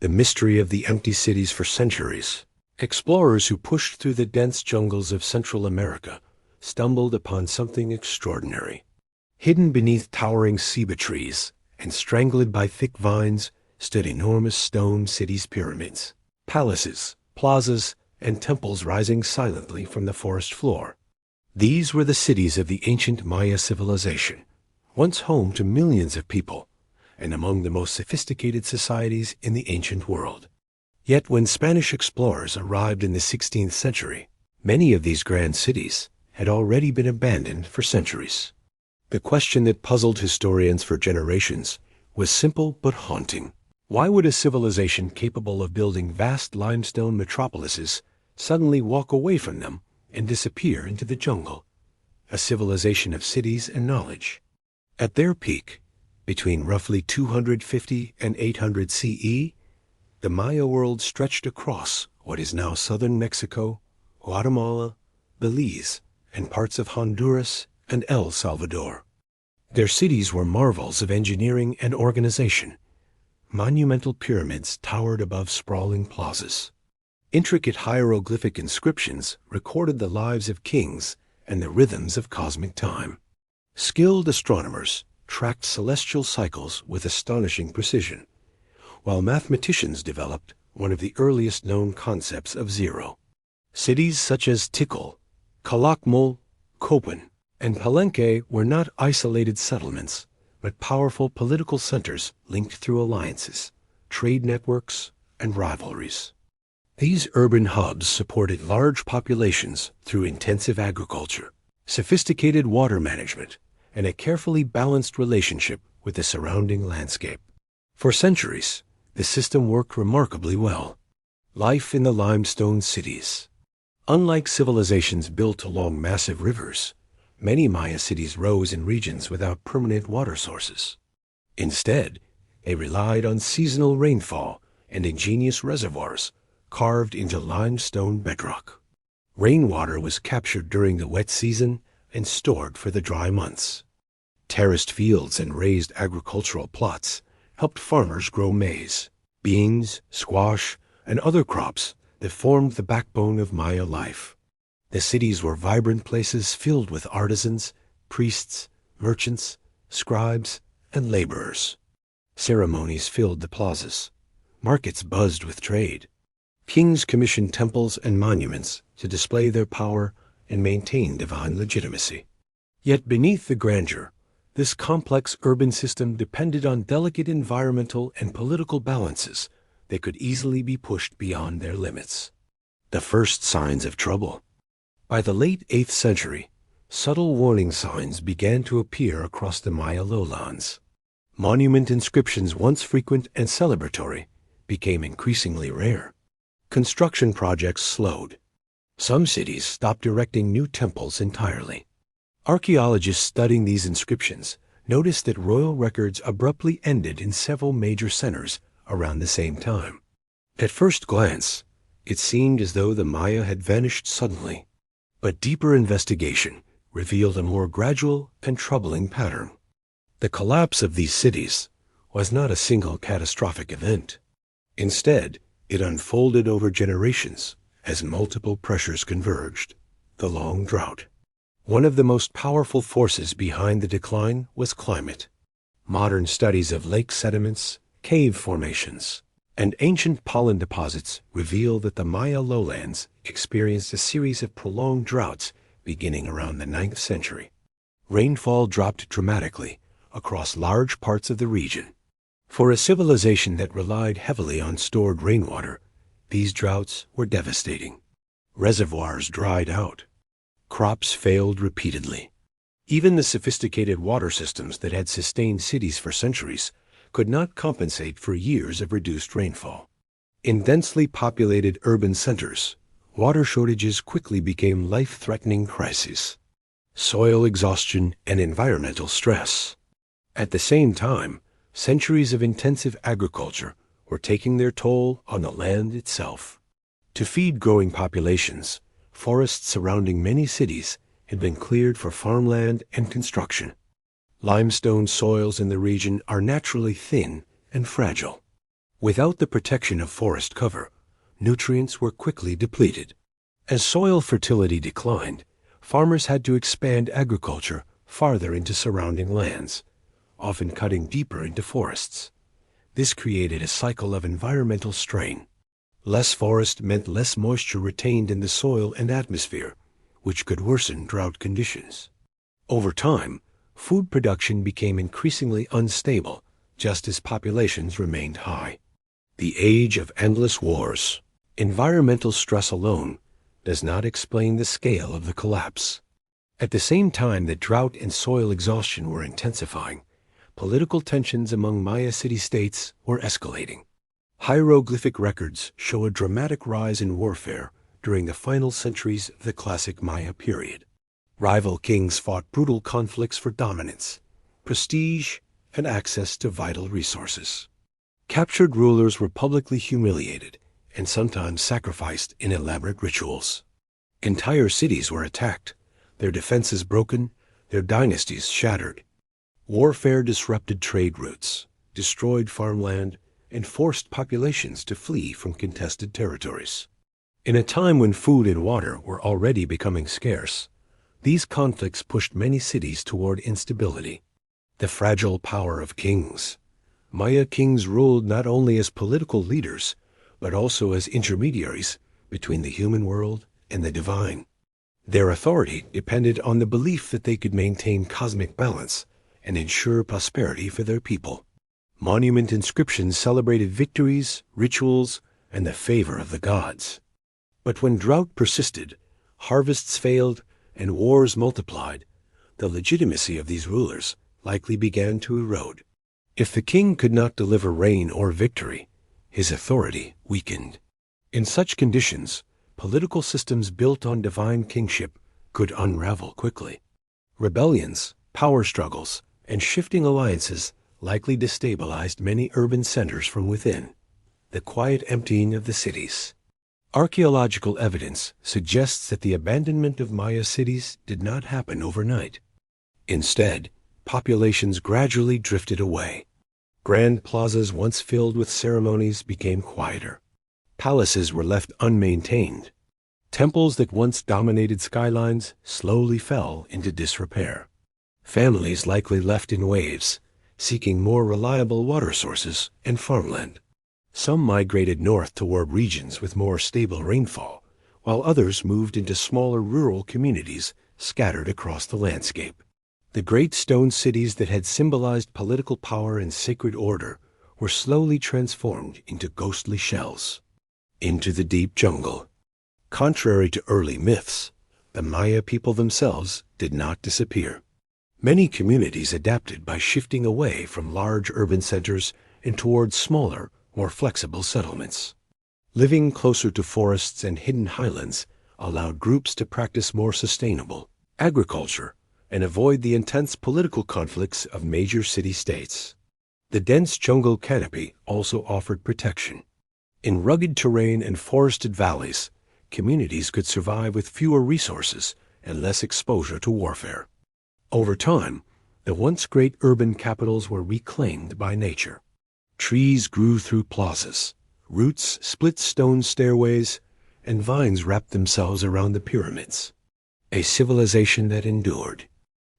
The mystery of the empty cities for centuries. Explorers who pushed through the dense jungles of Central America stumbled upon something extraordinary. Hidden beneath towering ceiba trees and strangled by thick vines stood enormous stone cities pyramids, palaces, plazas, and temples rising silently from the forest floor. These were the cities of the ancient Maya civilization, once home to millions of people, and among the most sophisticated societies in the ancient world. Yet when Spanish explorers arrived in the 16th century, many of these grand cities had already been abandoned for centuries. The question that puzzled historians for generations was simple but haunting. Why would a civilization capable of building vast limestone metropolises suddenly walk away from them and disappear into the jungle? A civilization of cities and knowledge. At their peak, between roughly 250 and 800 CE, the Maya world stretched across what is now southern Mexico, Guatemala, Belize, and parts of Honduras and El Salvador. Their cities were marvels of engineering and organization. Monumental pyramids towered above sprawling plazas. Intricate hieroglyphic inscriptions recorded the lives of kings and the rhythms of cosmic time. Skilled astronomers tracked celestial cycles with astonishing precision, while mathematicians developed one of the earliest known concepts of zero. Cities such as Tikal, Calakmul, Copán, and Palenque were not isolated settlements, but powerful political centers linked through alliances, trade networks, and rivalries. These urban hubs supported large populations through intensive agriculture, sophisticated water management, and a carefully balanced relationship with the surrounding landscape. For centuries, the system worked remarkably well. Life in the limestone cities. Unlike civilizations built along massive rivers, many Maya cities rose in regions without permanent water sources. Instead, they relied on seasonal rainfall and ingenious reservoirs carved into limestone bedrock. Rainwater was captured during the wet season and stored for the dry months. Terraced fields and raised agricultural plots helped farmers grow maize, beans, squash, and other crops that formed the backbone of Maya life. The cities were vibrant places filled with artisans, priests, merchants, scribes, and laborers. Ceremonies filled the plazas. Markets buzzed with trade. Kings commissioned temples and monuments to display their power and maintain divine legitimacy. Yet beneath the grandeur, this complex urban system depended on delicate environmental and political balances that could easily be pushed beyond their limits. The first signs of trouble. By the late 8th century, subtle warning signs began to appear across the Maya lowlands. Monument inscriptions, once frequent and celebratory, became increasingly rare. Construction projects slowed. Some cities stopped erecting new temples entirely. Archaeologists studying these inscriptions noticed that royal records abruptly ended in several major centers around the same time. At first glance, it seemed as though the Maya had vanished suddenly, but deeper investigation revealed a more gradual and troubling pattern. The collapse of these cities was not a single catastrophic event. Instead, it unfolded over generations as multiple pressures converged. The long drought. One of the most powerful forces behind the decline was climate. Modern studies of lake sediments, cave formations, and ancient pollen deposits reveal that the Maya lowlands experienced a series of prolonged droughts beginning around the 9th century. Rainfall dropped dramatically across large parts of the region. For a civilization that relied heavily on stored rainwater, these droughts were devastating. Reservoirs dried out. Crops failed repeatedly. Even the sophisticated water systems that had sustained cities for centuries could not compensate for years of reduced rainfall. In densely populated urban centers, water shortages quickly became life-threatening crises. Soil exhaustion and environmental stress. At the same time, centuries of intensive agriculture were taking their toll on the land itself. To feed growing populations, forests surrounding many cities had been cleared for farmland and construction. Limestone soils in the region are naturally thin and fragile. Without the protection of forest cover, nutrients were quickly depleted. As soil fertility declined, farmers had to expand agriculture farther into surrounding lands, often cutting deeper into forests. This created a cycle of environmental strain. Less forest meant less moisture retained in the soil and atmosphere, which could worsen drought conditions. Over time, food production became increasingly unstable, just as populations remained high. The age of endless wars. Environmental stress alone does not explain the scale of the collapse. At the same time that drought and soil exhaustion were intensifying, political tensions among Maya city-states were escalating. Hieroglyphic records show a dramatic rise in warfare during the final centuries of the classic Maya period. Rival kings fought brutal conflicts for dominance, prestige, and access to vital resources. Captured rulers were publicly humiliated and sometimes sacrificed in elaborate rituals. Entire cities were attacked, their defenses broken, their dynasties shattered. Warfare disrupted trade routes, destroyed farmland, and forced populations to flee from contested territories. In a time when food and water were already becoming scarce, these conflicts pushed many cities toward instability. The fragile power of kings. Maya kings ruled not only as political leaders, but also as intermediaries between the human world and the divine. Their authority depended on the belief that they could maintain cosmic balance and ensure prosperity for their people. Monument inscriptions celebrated victories, rituals, and the favor of the gods. But when drought persisted, harvests failed, and wars multiplied, the legitimacy of these rulers likely began to erode. If the king could not deliver rain or victory, his authority weakened. In such conditions, political systems built on divine kingship could unravel quickly. Rebellions, power struggles, and shifting alliances likely destabilized many urban centers from within. The quiet emptying of the cities. Archaeological evidence suggests that the abandonment of Maya cities did not happen overnight. Instead, populations gradually drifted away. Grand plazas once filled with ceremonies became quieter. Palaces were left unmaintained. Temples that once dominated skylines slowly fell into disrepair. Families likely left in waves, seeking more reliable water sources and farmland. Some migrated north toward regions with more stable rainfall, while others moved into smaller rural communities scattered across the landscape. The great stone cities that had symbolized political power and sacred order were slowly transformed into ghostly shells. Into the deep jungle. Contrary to early myths, the Maya people themselves did not disappear. Many communities adapted by shifting away from large urban centers and towards smaller, more flexible settlements. Living closer to forests and hidden highlands allowed groups to practice more sustainable agriculture and avoid the intense political conflicts of major city-states. The dense jungle canopy also offered protection. In rugged terrain and forested valleys, communities could survive with fewer resources and less exposure to warfare. Over time, the once great urban capitals were reclaimed by nature. Trees grew through plazas, roots split stone stairways, and vines wrapped themselves around the pyramids. A civilization that endured.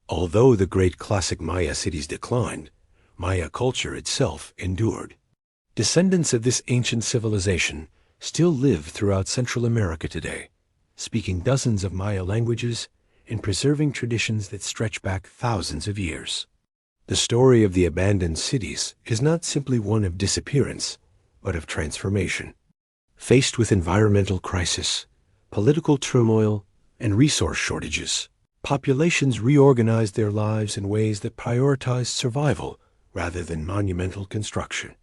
Although the great classic Maya cities declined, Maya culture itself endured. Descendants of this ancient civilization still live throughout Central America today, speaking dozens of Maya languages and preserving traditions that stretch back thousands of years. The story of the abandoned cities is not simply one of disappearance, but of transformation. Faced with environmental crisis, political turmoil, and resource shortages, populations reorganized their lives in ways that prioritized survival rather than monumental construction.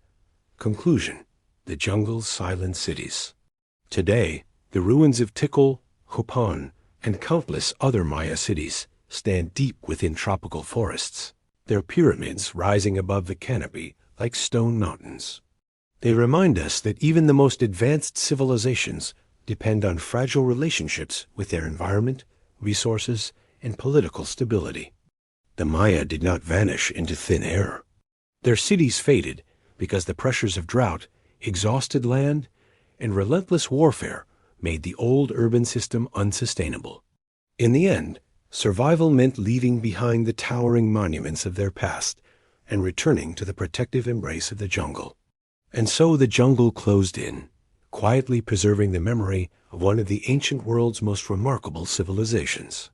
Conclusion: the jungle's silent cities. Today, the ruins of Tikal, Copán, and countless other Maya cities stand deep within tropical forests, their pyramids rising above the canopy like stone mountains. They remind us that even the most advanced civilizations depend on fragile relationships with their environment, resources, and political stability. The Maya did not vanish into thin air. Their cities faded because the pressures of drought exhausted land, and relentless warfare made the old urban system unsustainable. In the end, survival meant leaving behind the towering monuments of their past and returning to the protective embrace of the jungle. And so the jungle closed in, quietly preserving the memory of one of the ancient world's most remarkable civilizations.